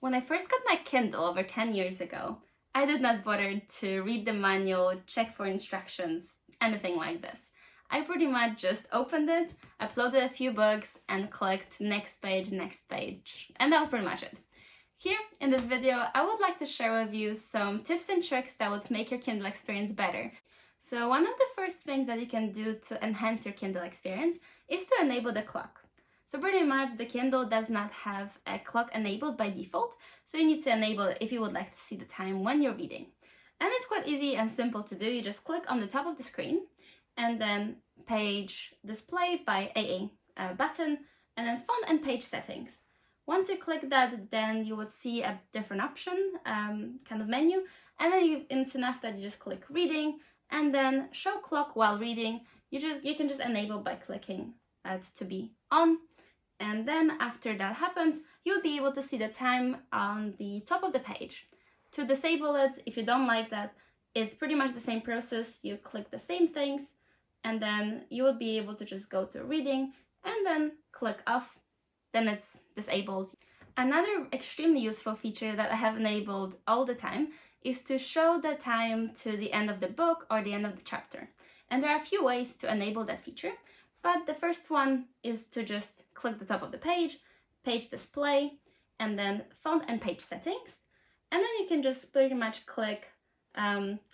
When I first got my Kindle over 10 years ago, I did not bother to read the manual, check for instructions, anything like this. I pretty much just opened it, uploaded a few books, and clicked next page, and that was pretty much it. Here, in this video, I would like to share with you some tips and tricks that would make your Kindle experience better. So one of the first things that you can do to enhance your Kindle experience is to enable the clock. So pretty much the Kindle does not have a clock enabled by default, so you need to enable it if you would like to see the time when you're reading. And it's quite easy and simple to do. You just click on the top of the screen and then page display by AA button and then font and page settings. Once you click that, then you would see a different option, kind of menu, and then it's enough that you just click reading and then show clock while reading. You can just enable by clicking it to be on. And then after that happens, you'll be able to see the time on the top of the page. To disable it, if you don't like that, it's pretty much the same process. You click the same things, and then you will be able to just go to reading and then click off. Then it's disabled. Another extremely useful feature that I have enabled all the time is to show the time to the end of the book or the end of the chapter. And there are a few ways to enable that feature. But the first one is to just click the top of the page, page display, and then font and page settings. And then you can just pretty much click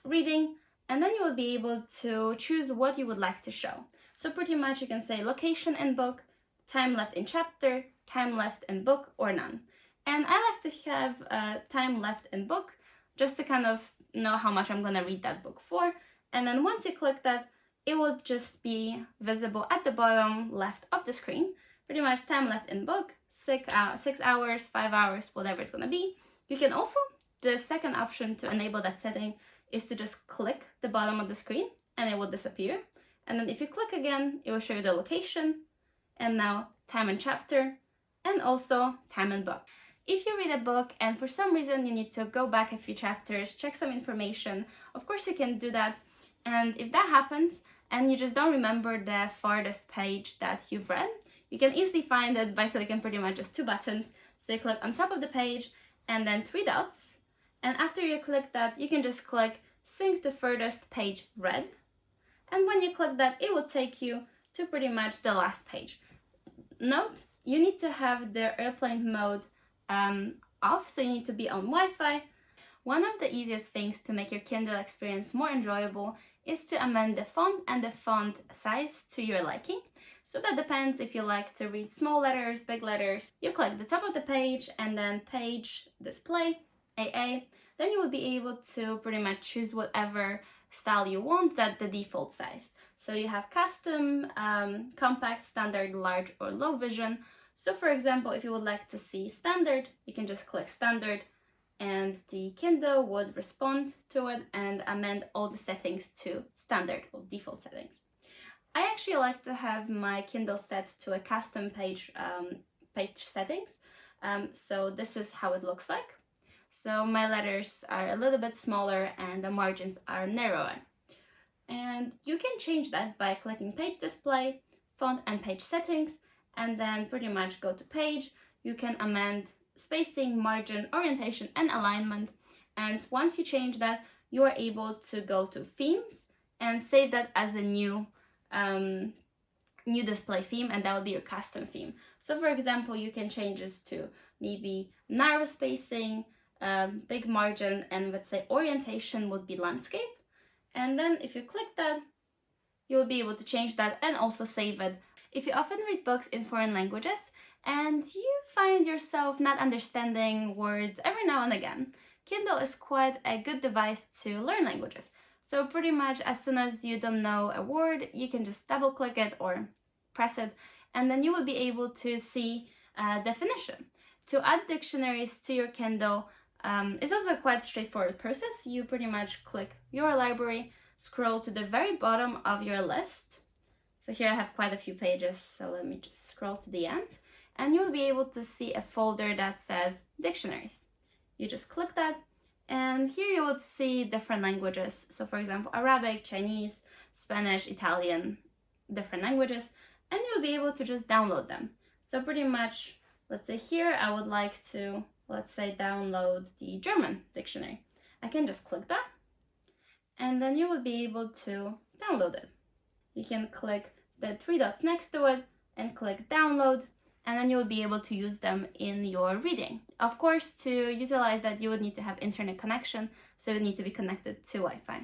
reading, and then you will be able to choose what you would like to show. So pretty much you can say location in book, time left in chapter, time left in book, or none. And I like to have time left in book just to kind of know how much I'm going to read that book for. And then once you click that, it will just be visible at the bottom left of the screen. Pretty much time left in book, 6 hours, 5 hours, whatever it's going to be. You can also, the second option to enable that setting is to just click the bottom of the screen and it will disappear. And then if you click again, it will show you the location and now time and chapter and also time and book. If you read a book and for some reason you need to go back a few chapters, check some information, of course you can do that. And if that happens, and you just don't remember the farthest page that you've read, you can easily find it by clicking pretty much just two buttons. So you click on top of the page and then three dots. And after you click that, you can just click sync to furthest page read. And when you click that, it will take you to pretty much the last page. Note, you need to have the airplane mode off, so you need to be on Wi-Fi. One of the easiest things to make your Kindle experience more enjoyable is to amend the font and the font size to your liking. So that depends if you like to read small letters, big letters. You click the top of the page and then page display, AA. Then you will be able to pretty much choose whatever style you want, that the default size. So you have custom, compact, standard, large, or low vision. So for example, if you would like to see standard, you can just click standard and the Kindle would respond to it and amend all the settings to standard or default settings. I actually like to have my Kindle set to a custom page settings. So this is how it looks like. So my letters are a little bit smaller and the margins are narrower. And you can change that by clicking page display, font and page settings, and then pretty much go to page. You can amend spacing, margin, orientation, and alignment. And once you change that, you are able to go to themes and save that as a new display theme, and that will be your custom theme. So for example, you can change this to maybe narrow spacing, big margin, and let's say orientation would be landscape. And then if you click that, you'll be able to change that and also save it. If you often read books in foreign languages, and you find yourself not understanding words every now and again, Kindle is quite a good device to learn languages. So pretty much as soon as you don't know a word, you can just double click it or press it, and then you will be able to see a definition. To add dictionaries to your Kindle is also a quite straightforward process. You pretty much click your library, scroll to the very bottom of your list. So here I have quite a few pages, so let me just scroll to the end. And you'll be able to see a folder that says dictionaries. You just click that, and here you would see different languages. So for example, Arabic, Chinese, Spanish, Italian, different languages, and you'll be able to just download them. So pretty much, let's say here I would like to let's say download the German dictionary. I can just click that, and then you will be able to download it. You can click the 3 dots next to it and click download, and then you will be able to use them in your reading. Of course, to utilize that, you would need to have internet connection, so you would need to be connected to Wi-Fi.